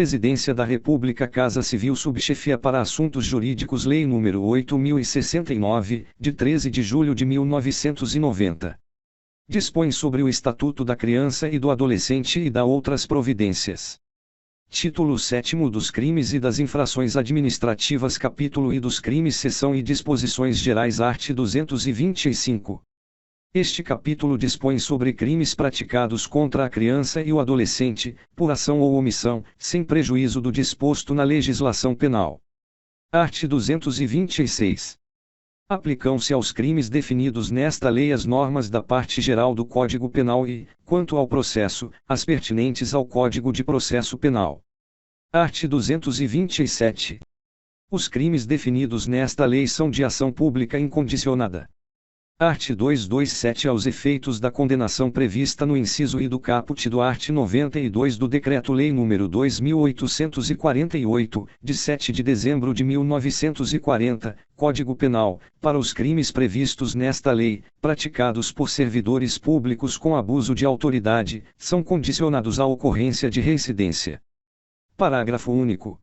Presidência da República, Casa Civil, Subchefia para Assuntos Jurídicos, Lei nº 8.069, de 13 de julho de 1990. Dispõe sobre o Estatuto da Criança e do Adolescente e dá outras providências. Título 7º dos Crimes e das Infrações Administrativas, Capítulo I dos Crimes, Seção e Disposições Gerais, art. 225. Este capítulo dispõe sobre crimes praticados contra a criança e o adolescente, por ação ou omissão, sem prejuízo do disposto na legislação penal. Art. 226. Aplicam-se aos crimes definidos nesta lei as normas da parte geral do Código Penal e, quanto ao processo, as pertinentes ao Código de Processo Penal. Art. 227. Os crimes definidos nesta lei são de ação pública incondicionada. Art. 227. Aos efeitos da condenação prevista no inciso I do caput do art. 92 do Decreto-Lei nº 2.848, de 7 de dezembro de 1940, Código Penal, para os crimes previstos nesta lei, praticados por servidores públicos com abuso de autoridade, são condicionados à ocorrência de reincidência. Parágrafo único.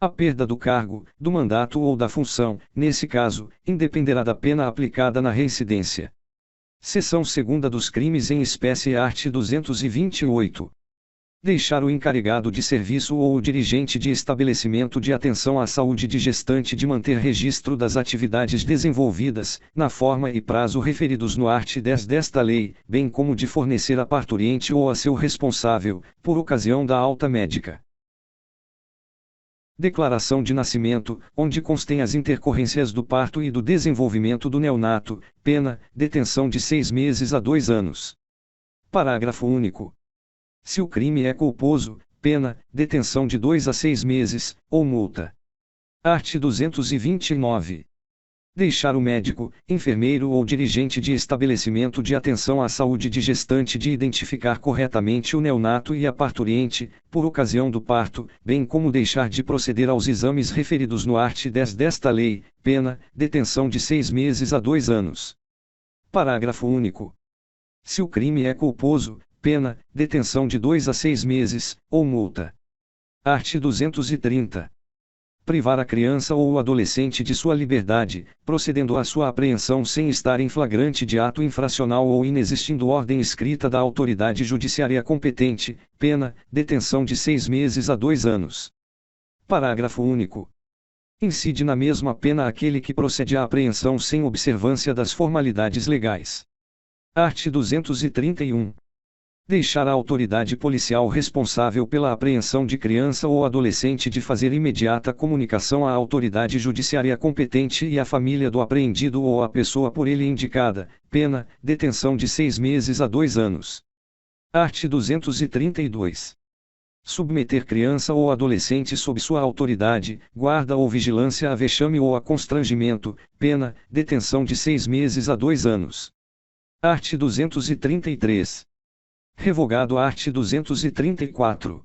A perda do cargo, do mandato ou da função, nesse caso, independerá da pena aplicada na reincidência. Seção 2ª dos Crimes em Espécie, art. 228. Deixar o encarregado de serviço ou o dirigente de estabelecimento de atenção à saúde de gestante de manter registro das atividades desenvolvidas, na forma e prazo referidos no art. 10 desta lei, bem como de fornecer a parturiente ou a seu responsável, por ocasião da alta médica, declaração de nascimento, onde constem as intercorrências do parto e do desenvolvimento do neonato, pena, detenção de 6 meses a 2 anos. Parágrafo único. Se o crime é culposo, pena, detenção de 2 a 6 meses, ou multa. Art. 229. Deixar o médico, enfermeiro ou dirigente de estabelecimento de atenção à saúde de gestante de identificar corretamente o neonato e a parturiente, por ocasião do parto, bem como deixar de proceder aos exames referidos no art. 10 desta lei, pena, detenção de 6 meses a 2 anos. Parágrafo único. Se o crime é culposo, pena, detenção de 2 a 6 meses, ou multa. Art. 230. Privar a criança ou o adolescente de sua liberdade, procedendo à sua apreensão sem estar em flagrante de ato infracional ou inexistindo ordem escrita da autoridade judiciária competente, pena, detenção de 6 meses a 2 anos. Parágrafo único. Incide na mesma pena aquele que procede à apreensão sem observância das formalidades legais. Art. 231. Deixar a autoridade policial responsável pela apreensão de criança ou adolescente de fazer imediata comunicação à autoridade judiciária competente e à família do apreendido ou à pessoa por ele indicada, pena, detenção de 6 meses a 2 anos. Art. 232. Submeter criança ou adolescente sob sua autoridade, guarda ou vigilância a vexame ou a constrangimento, pena, detenção de 6 meses a 2 anos. Art. 233. Revogado art. 234.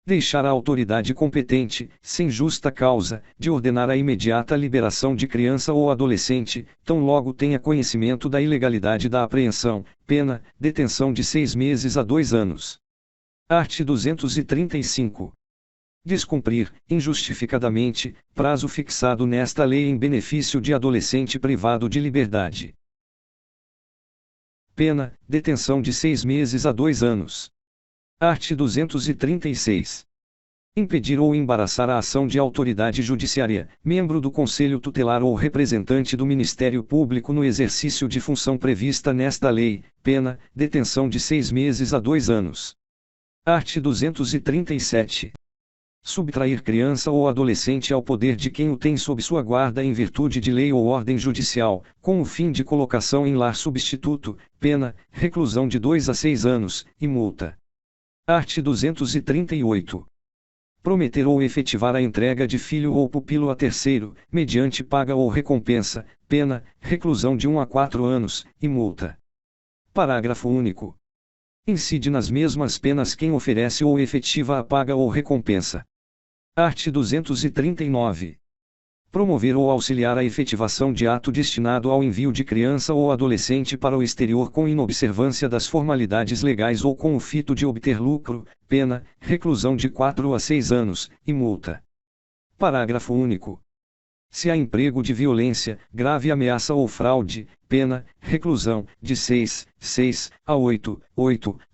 Deixar a autoridade competente, sem justa causa, de ordenar a imediata liberação de criança ou adolescente, tão logo tenha conhecimento da ilegalidade da apreensão, pena, detenção de 6 meses a 2 anos. Art. 235. Descumprir, injustificadamente, prazo fixado nesta lei em benefício de adolescente privado de liberdade. Pena, detenção de 6 meses a 2 anos. Art. 236. Impedir ou embaraçar a ação de autoridade judiciária, membro do Conselho Tutelar ou representante do Ministério Público no exercício de função prevista nesta lei, pena, detenção de 6 meses a 2 anos. Art. 237. Subtrair criança ou adolescente ao poder de quem o tem sob sua guarda em virtude de lei ou ordem judicial, com o fim de colocação em lar substituto, pena, reclusão de 2 a 6 anos, e multa. Art. 238. Prometer ou efetivar a entrega de filho ou pupilo a terceiro, mediante paga ou recompensa, pena, reclusão de 1 a 4 anos, e multa. Parágrafo único. Incide nas mesmas penas quem oferece ou efetiva a paga ou recompensa. Art. 239. promover ou auxiliar a efetivação de ato destinado ao envio de criança ou adolescente para o exterior com inobservância das formalidades legais ou com o fito de obter lucro, pena, reclusão de 4 a 6 anos, e multa. Parágrafo único. Se há emprego de violência, grave ameaça ou fraude, pena, reclusão, de 6 a 8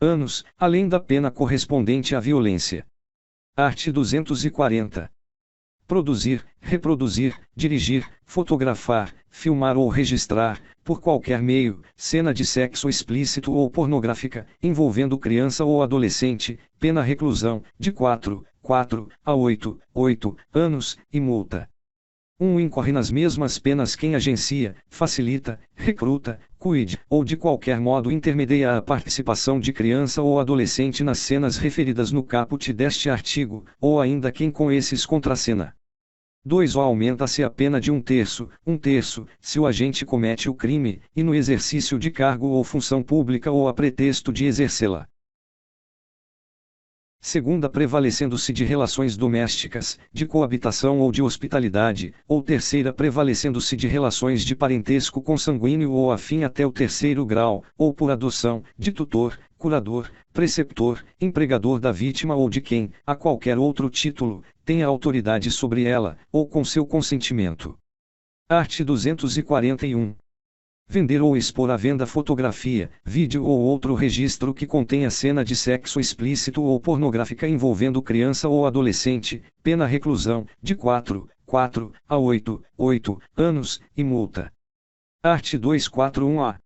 anos, além da pena correspondente à violência. Art. 240. Produzir, reproduzir, dirigir, fotografar, filmar ou registrar, por qualquer meio, cena de sexo explícito ou pornográfica, envolvendo criança ou adolescente, pena reclusão, de 4 a 8 anos, e multa. Incorre nas mesmas penas quem agencia, facilita, recruta, cuide, ou de qualquer modo intermedia a participação de criança ou adolescente nas cenas referidas no caput deste artigo, ou ainda quem com esses contracena. 2. Aumenta-se a pena de 1/3, se o agente comete o crime, e no exercício de cargo ou função pública ou a pretexto de exercê-la. 2. Prevalecendo-se de relações domésticas, de coabitação ou de hospitalidade, ou 3. Prevalecendo-se de relações de parentesco consanguíneo ou afim até o 3º grau, ou por adoção, de tutor, curador, preceptor, empregador da vítima ou de quem, a qualquer outro título, tenha autoridade sobre ela, ou com seu consentimento. Art. 241. Vender ou expor à venda fotografia, vídeo ou outro registro que contenha cena de sexo explícito ou pornográfica envolvendo criança ou adolescente, pena reclusão, de 4 a 8 anos, e multa. Art. 241-A.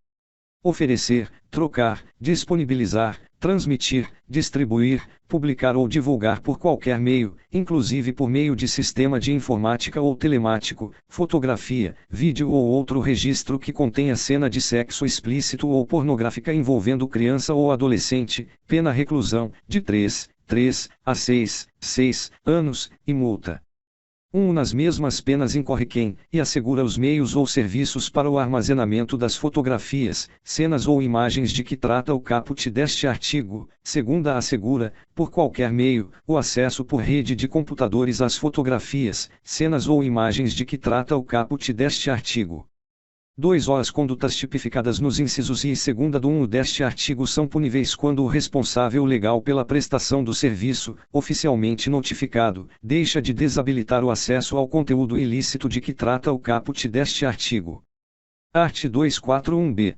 Oferecer, trocar, disponibilizar, transmitir, distribuir, publicar ou divulgar por qualquer meio, inclusive por meio de sistema de informática ou telemático, fotografia, vídeo ou outro registro que contenha cena de sexo explícito ou pornográfica envolvendo criança ou adolescente, pena reclusão, de 3 a 6 anos, e multa. Nas mesmas penas incorre quem, e assegura os meios ou serviços para o armazenamento das fotografias, cenas ou imagens de que trata o caput deste artigo, 2. Assegura, por qualquer meio, o acesso por rede de computadores às fotografias, cenas ou imagens de que trata o caput deste artigo. 2. As condutas tipificadas nos incisos I e 2 do 1 deste artigo são puníveis quando o responsável legal pela prestação do serviço, oficialmente notificado, deixa de desabilitar o acesso ao conteúdo ilícito de que trata o caput deste artigo. Art. 241-B.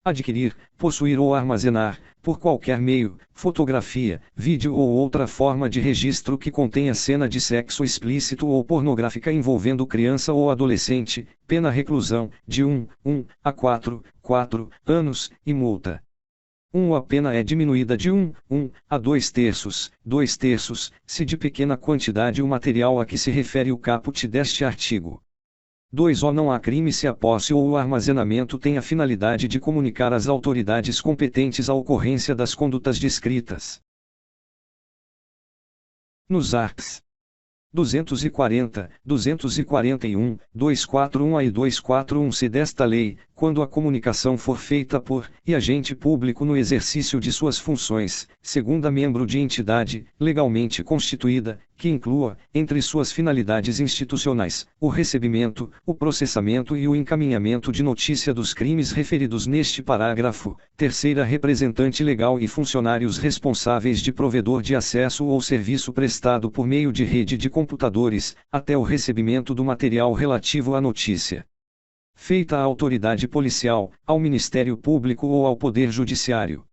Adquirir, possuir ou armazenar, por qualquer meio, fotografia, vídeo ou outra forma de registro que contenha cena de sexo explícito ou pornográfica envolvendo criança ou adolescente, pena reclusão, de 1 a 4 anos, e multa. A pena é diminuída de 1 a 2/3, se de pequena quantidade o material a que se refere o caput deste artigo. 2. Não há crime se a posse ou o armazenamento tem a finalidade de comunicar às autoridades competentes a ocorrência das condutas descritas nos arts. 240, 241, 241-A e 241-C desta lei, quando a comunicação for feita por, e agente público no exercício de suas funções, segunda membro de entidade, legalmente constituída, que inclua, entre suas finalidades institucionais, o recebimento, o processamento e o encaminhamento de notícia dos crimes referidos neste parágrafo, 3ª representante legal e funcionários responsáveis de provedor de acesso ou serviço prestado por meio de rede de computadores, até o recebimento do material relativo à notícia feita à autoridade policial, ao Ministério Público ou ao Poder Judiciário.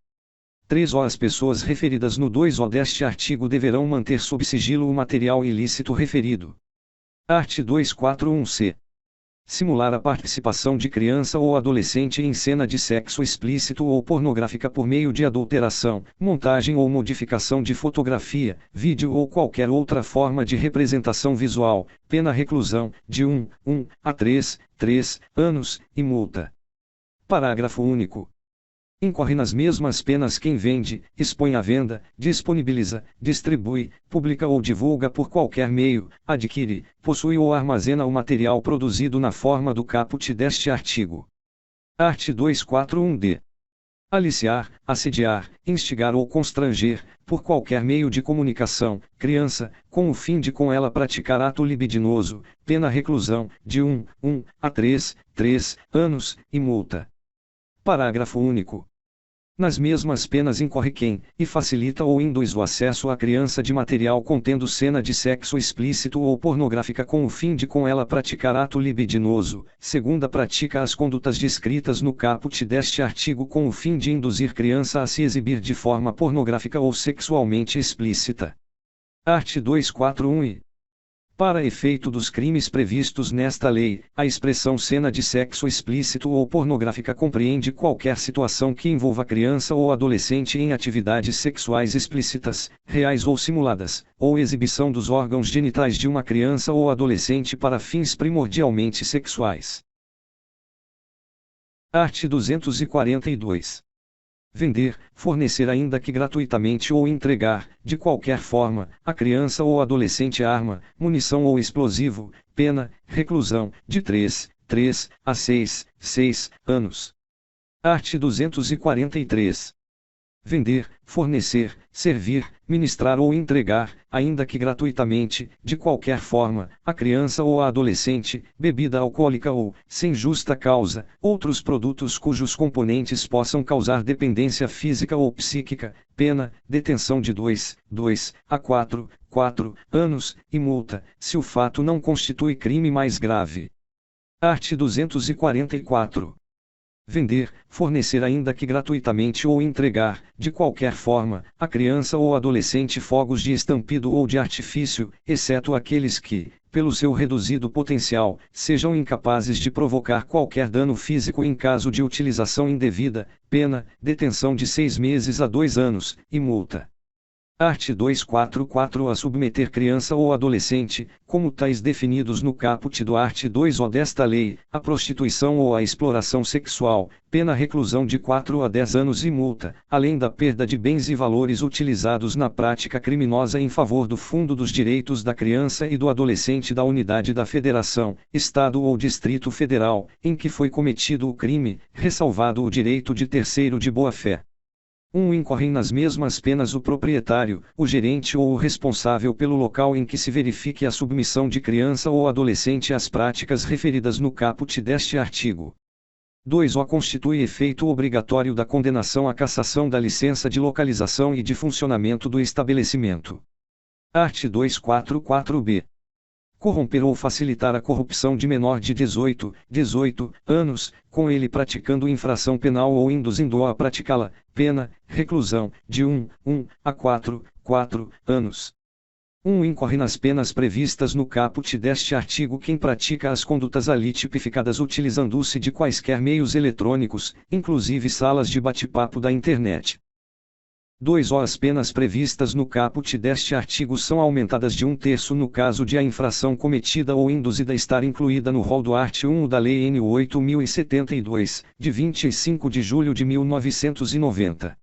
3. As pessoas referidas no 2 deste artigo deverão manter sob sigilo o material ilícito referido. Art. 241-C. Simular a participação de criança ou adolescente em cena de sexo explícito ou pornográfica por meio de adulteração, montagem ou modificação de fotografia, vídeo ou qualquer outra forma de representação visual, pena reclusão, de 1 a 3 anos, e multa. Parágrafo único. Incorre nas mesmas penas quem vende, expõe à venda, disponibiliza, distribui, publica ou divulga por qualquer meio, adquire, possui ou armazena o material produzido na forma do caput deste artigo. Art. 241-D. aliciar, assediar, instigar ou constranger, por qualquer meio de comunicação, criança, com o fim de com ela praticar ato libidinoso, pena reclusão, de 1 a 3 anos, e multa. Parágrafo único. Nas mesmas penas incorre quem, e facilita ou induz o acesso à criança de material contendo cena de sexo explícito ou pornográfica com o fim de com ela praticar ato libidinoso, segunda pratica as condutas descritas no caput deste artigo com o fim de induzir criança a se exibir de forma pornográfica ou sexualmente explícita. Art. 241-I. Para efeito dos crimes previstos nesta lei, a expressão cena de sexo explícito ou pornográfica compreende qualquer situação que envolva criança ou adolescente em atividades sexuais explícitas, reais ou simuladas, ou exibição dos órgãos genitais de uma criança ou adolescente para fins primordialmente sexuais. Art. 242. Vender, fornecer ainda que gratuitamente ou entregar, de qualquer forma, a criança ou adolescente arma, munição ou explosivo, pena, reclusão, de 3 a 6 anos. Art. 243. Vender, fornecer, servir, ministrar ou entregar, ainda que gratuitamente, de qualquer forma, a criança ou a adolescente, bebida alcoólica ou, sem justa causa, outros produtos cujos componentes possam causar dependência física ou psíquica, pena, detenção de 2 a 4 anos, e multa, se o fato não constitui crime mais grave. Art. 244. Vender, fornecer ainda que gratuitamente ou entregar, de qualquer forma, a criança ou adolescente fogos de estampido ou de artifício, exceto aqueles que, pelo seu reduzido potencial, sejam incapazes de provocar qualquer dano físico em caso de utilização indevida, pena, detenção de 6 meses a 2 anos, e multa. Art. 244. A submeter criança ou adolescente, como tais definidos no caput do art. 2-O desta lei, à prostituição ou à exploração sexual, pena reclusão de 4 a 10 anos e multa, além da perda de bens e valores utilizados na prática criminosa em favor do Fundo dos Direitos da Criança e do Adolescente da Unidade da Federação, Estado ou Distrito Federal, em que foi cometido o crime, ressalvado o direito de terceiro de boa-fé. Incorrem nas mesmas penas o proprietário, o gerente ou o responsável pelo local em que se verifique a submissão de criança ou adolescente às práticas referidas no caput deste artigo. 2. Constitui efeito obrigatório da condenação à cassação da licença de localização e de funcionamento do estabelecimento. Art. 244-B. Corromper ou facilitar a corrupção de menor de 18 anos, com ele praticando infração penal ou induzindo-o a praticá-la, pena, reclusão, de 1 a 4 anos. Incorre nas penas previstas no caput deste artigo quem pratica as condutas ali tipificadas utilizando-se de quaisquer meios eletrônicos, inclusive salas de bate-papo da internet. 2. As penas previstas no caput deste artigo são aumentadas de 1/3 no caso de a infração cometida ou induzida estar incluída no rol do art. 1 da Lei N. 8.072, de 25 de julho de 1990.